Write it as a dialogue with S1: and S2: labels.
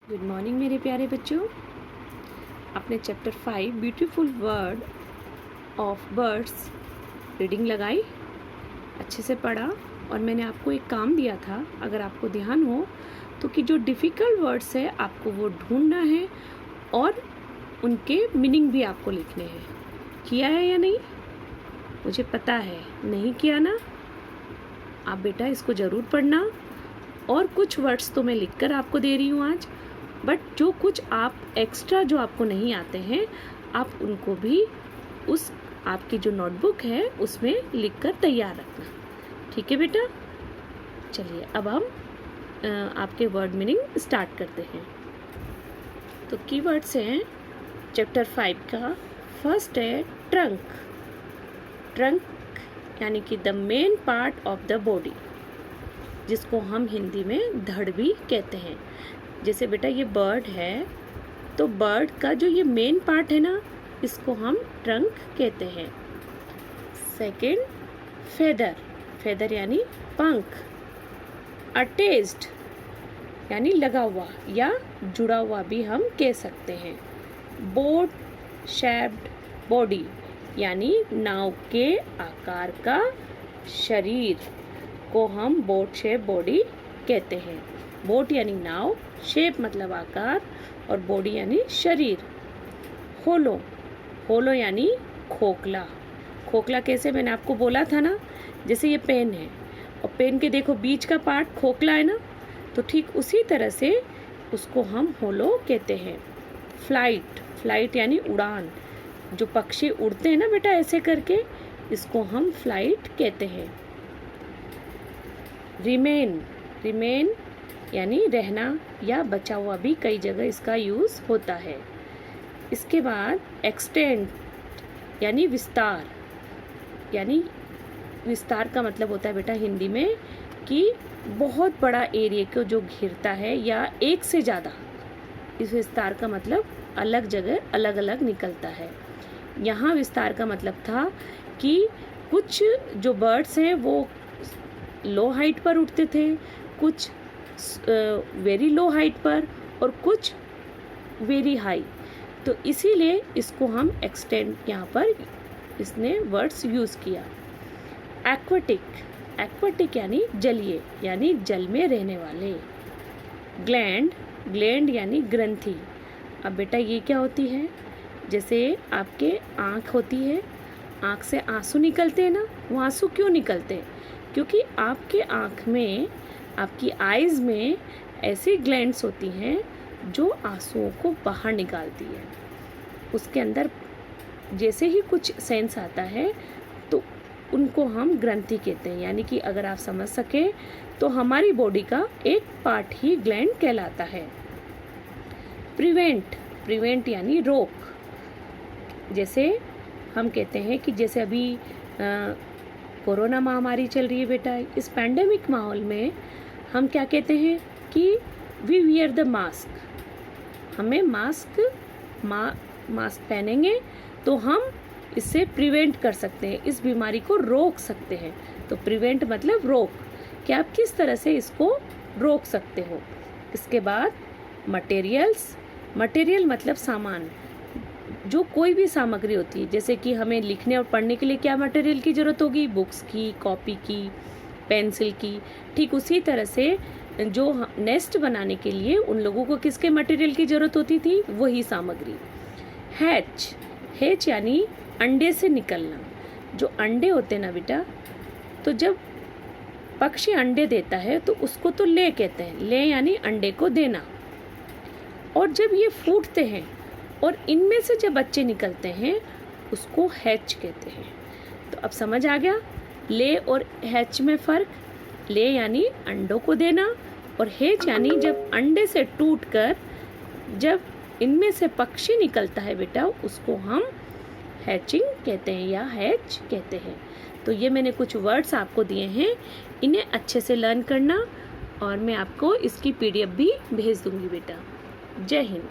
S1: Good morning मेरे प्यारे बच्चों। आपने chapter 5 beautiful word of birds reading लगाई, अच्छे से पढ़ा। और मैंने आपको एक काम दिया था, अगर आपको ध्यान हो तो, कि जो डिफ़िकल्ट वर्ड्स है आपको वो ढूंढना है और उनके मीनिंग भी आपको लिखने हैं। किया है या नहीं? मुझे पता है नहीं किया ना। आप बेटा इसको ज़रूर पढ़ना। और कुछ वर्ड्स तो मैं लिखकर आपको दे रही हूँ आज, बट जो कुछ आप एक्स्ट्रा जो आपको नहीं आते हैं आप उनको भी उस आपकी जो नोटबुक है उसमें लिखकर तैयार रखना। ठीक है बेटा? चलिए अब हम आपके वर्ड मीनिंग स्टार्ट करते हैं। तो कीवर्ड्स हैं चैप्टर 5 का। फर्स्ट है ट्रंक। ट्रंक यानी कि the main part of the body, जिसको हम हिंदी में धड़ भी कहते हैं। जैसे बेटा ये बर्ड है, तो बर्ड का जो ये मेन पार्ट है ना, इसको हम ट्रंक कहते हैं। Second feather. फेदर यानी पंख। अटैच्ड यानी लगा हुआ या जुड़ा हुआ भी हम कह सकते हैं। बोट शेप्ड बॉडी यानी नाव के आकार का शरीर को हम बोट शेप बॉडी कहते हैं। बोट यानी नाव, शेप मतलब आकार, और बॉडी यानी शरीर। होलो। होलो यानी खोखला। खोखला कैसे? मैंने आपको बोला था ना, जैसे ये पेन है और पेन के देखो बीच का पार्ट खोखला है ना, तो ठीक उसी तरह से उसको हम होलो कहते हैं। फ्लाइट। फ्लाइट यानी उड़ान। जो पक्षी उड़ते हैं ना बेटा ऐसे करके, इसको हम फ्लाइट कहते हैं। रिमेन। रिमेन यानी रहना या बचा हुआ भी कई जगह इसका यूज़ होता है। इसके बाद एक्सटेंड यानी विस्तार। यानी विस्तार का मतलब होता है बेटा हिंदी में कि बहुत बड़ा एरिया को जो घिरता है या एक से ज़्यादा। इस विस्तार का मतलब अलग जगह अलग अलग निकलता है। यहाँ विस्तार का मतलब था कि कुछ जो बर्ड्स हैं वो लो हाइट पर उड़ते थे, कुछ वेरी लो हाइट पर, और कुछ वेरी हाई। तो इसीलिए इसको हम एक्सटेंड यहाँ पर इसने वर्ड्स यूज़ किया। एक्वाटिक। एक्वाटिक यानी जलीय यानी जल में रहने वाले। ग्लैंड। ग्लैंड यानी ग्रंथि। अब बेटा ये क्या होती है? जैसे आपके आँख होती है, आँख से आंसू निकलते हैं ना, वो आंसू क्यों निकलते हैं? क्योंकि आपके आँख में, आपकी आइज़ में ऐसी ग्लैंड्स होती हैं जो आंसुओं को बाहर निकालती है। उसके अंदर जैसे ही कुछ सेंस आता है तो उनको हम ग्रंथि कहते हैं। यानी कि अगर आप समझ सके तो हमारी बॉडी का एक पार्ट ही ग्लैंड कहलाता है। प्रिवेंट। प्रिवेंट यानी रोक। जैसे हम कहते हैं कि जैसे अभी कोरोना महामारी चल रही है बेटा, इस पैंडेमिक माहौल में हम क्या कहते हैं कि वी वियर द मास्क। हमें मास्क पहनेंगे तो हम इससे प्रिवेंट कर सकते हैं, इस बीमारी को रोक सकते हैं। तो प्रिवेंट मतलब रोक, कि आप किस तरह से इसको रोक सकते हो। इसके बाद मटेरियल्स। मटेरियल मतलब सामान, जो कोई भी सामग्री होती है। जैसे कि हमें लिखने और पढ़ने के लिए क्या मटेरियल की ज़रूरत होगी? बुक्स की, कॉपी की, पेंसिल की। ठीक उसी तरह से जो नेस्ट बनाने के लिए उन लोगों को किसके मटेरियल की ज़रूरत होती थी? वही सामग्री। हैच। हैच यानी अंडे से निकलना। जो अंडे होते हैं ना बेटा, तो जब पक्षी अंडे देता है तो उसको तो ले कहते हैं। ले यानी अंडे को देना। और जब ये फूटते हैं और इनमें से जब बच्चे निकलते हैं उसको हैच कहते हैं। तो अब समझ आ गया ले और हैच में फ़र्क। ले यानी अंडों को देना, और हैच यानी जब अंडे से टूटकर जब इनमें से पक्षी निकलता है बेटा, उसको हम हैचिंग कहते हैं या हैच कहते हैं। तो ये मैंने कुछ वर्ड्स आपको दिए हैं, इन्हें अच्छे से लर्न करना, और मैं आपको इसकी PDF भी भेज दूंगी बेटा। जय हिंद।